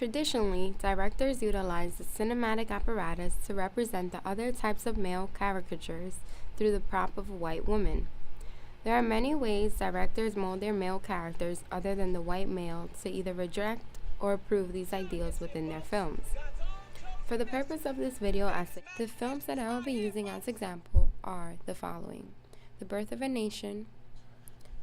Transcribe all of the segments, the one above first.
Traditionally, directors utilize the cinematic apparatus to represent the other types of male caricatures through the prop of a white woman. There are many ways directors mold their male characters other than the white male to either reject or approve these ideals within their films. For the purpose of this video essay, the films that I will be using as example are the following: The Birth of a Nation,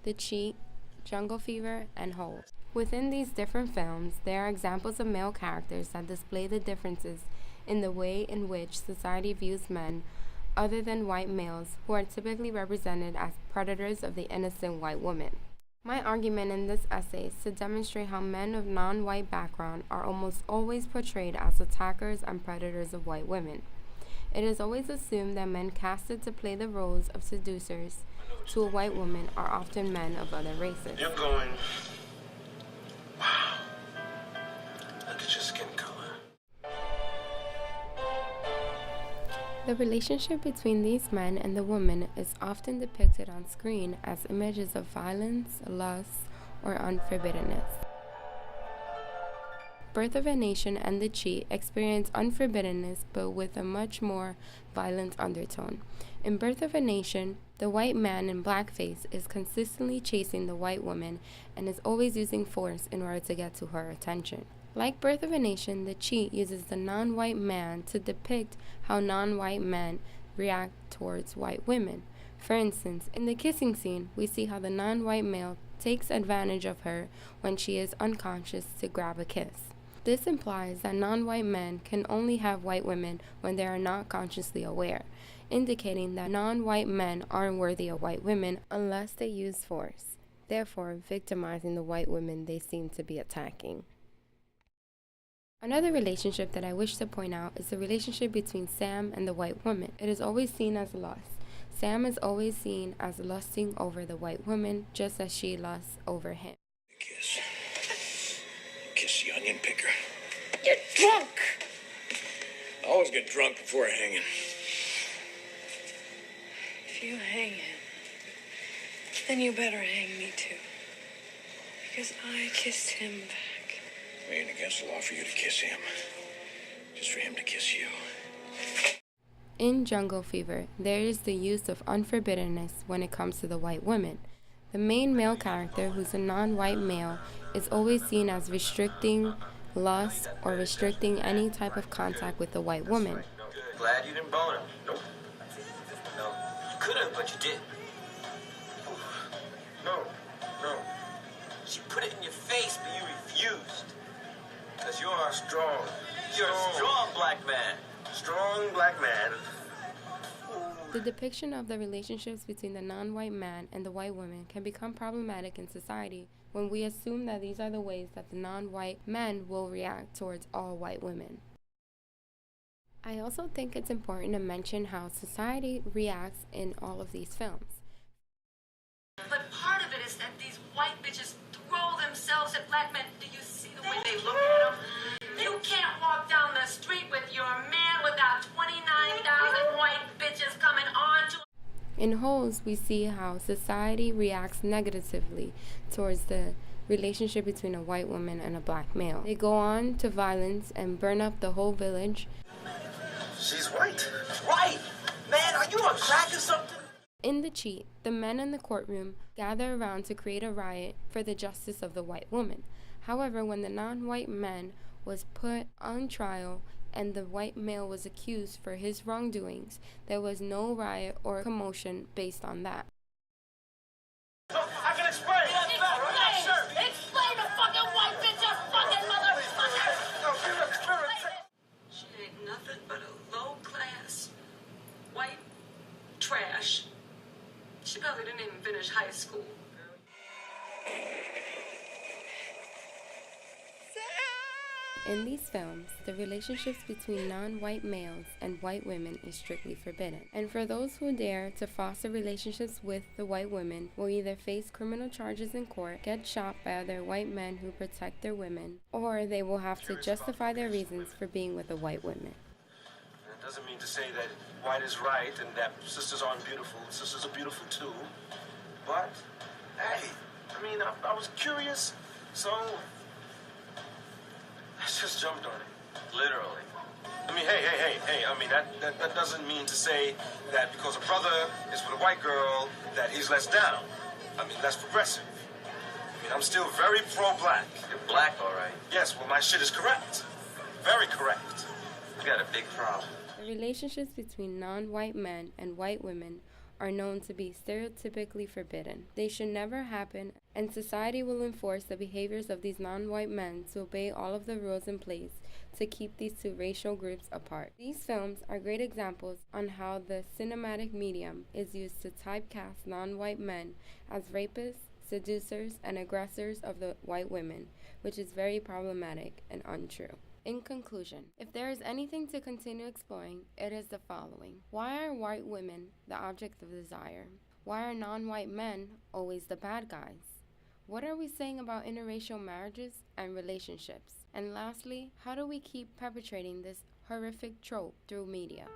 The Cheat, Jungle Fever, and Hole. Within these different films, there are examples of male characters that display the differences in the way in which society views men other than white males, who are typically represented as predators of the innocent white woman. My argument in this essay is to demonstrate how men of non-white background are almost always portrayed as attackers and predators of white women. It is always assumed that men casted to play the roles of seducers to a white woman are often men of other races. You're going... Wow. Look at your skin color. The relationship between these men and the woman is often depicted on screen as images of violence, lust, or unforbiddenness. Birth of a Nation and The Cheat experience unforbiddenness but with a much more violent undertone. In Birth of a Nation, the white man in blackface is consistently chasing the white woman and is always using force in order to get to her attention. Like Birth of a Nation, The Cheat uses the non-white man to depict how non-white men react towards white women. For instance, in the kissing scene, we see how the non-white male takes advantage of her when she is unconscious to grab a kiss. This implies that non-white men can only have white women when they are not consciously aware, indicating that non-white men aren't worthy of white women unless they use force, therefore victimizing the white women they seem to be attacking. Another relationship that I wish to point out is the relationship between Sam and the white woman. It is always seen as lust. Sam is always seen as lusting over the white woman, just as she lusts over him. Kiss. Kiss the onion picker. You're drunk! I always get drunk before hanging. If you hang him, then you better hang me too. Because I kissed him back. It ain't against the law for you to kiss him. Just for him to kiss you. In Jungle Fever, there is the use of unforbiddenness when it comes to the white woman. The main male character, who's a non-white male, is always seen as restricting lust or restricting any type of contact with the white woman. Glad you didn't bone him. Nope. No. You could have, but you didn't. No. She put it in your face, but you refused. Because you are Strong. You're a strong black man. Strong black man. The depiction of the relationships between the non-white man and the white woman can become problematic in society when we assume that these are the ways that the non-white men will react towards all white women. I also think it's important to mention how society reacts in all of these films. But part of it is that these white bitches throw themselves at black men. Do you see the way they look at them? You can't walk down the street with your man without 29,000 white bitches coming on to. In Holes, we see how society reacts negatively towards the relationship between a white woman and a black male. They go on to violence and burn up the whole village. She's white. Right! Man, are you on crack or something? In The Cheat, the men in the courtroom gather around to create a riot for the justice of the white woman. However, when the non-white man was put on trial and the white male was accused for his wrongdoings, there was no riot or commotion based on that. I can explain. Explain the fucking white bitch, you fucking motherfucker! She ain't nothing but a low-class white trash. She probably didn't even finish high school. In these films, the relationships between non-white males and white women is strictly forbidden. And for those who dare to foster relationships with the white women will either face criminal charges in court, get shot by other white men who protect their women, or they will have to justify their reasons for being with a white woman. That doesn't mean to say that white is right and that sisters aren't beautiful. Sisters are beautiful too. But, hey, I mean, I was curious, so I just jumped on it. Literally. I mean, hey. I mean, that doesn't mean to say that because a brother is with a white girl that he's less down. I mean, that's progressive. I mean, I'm still very pro-black. You're black, all right. Yes, well, my shit is correct. Very correct. You got a big problem. The relationships between non-white men and white women are known to be stereotypically forbidden. They should never happen, and society will enforce the behaviors of these non-white men to obey all of the rules in place to keep these two racial groups apart. These films are great examples on how the cinematic medium is used to typecast non-white men as rapists, seducers, and aggressors of the white women, which is very problematic and untrue. In conclusion, if there is anything to continue exploring, it is the following. Why are white women the object of desire? Why are non-white men always the bad guys? What are we saying about interracial marriages and relationships? And lastly, how do we keep perpetrating this horrific trope through media?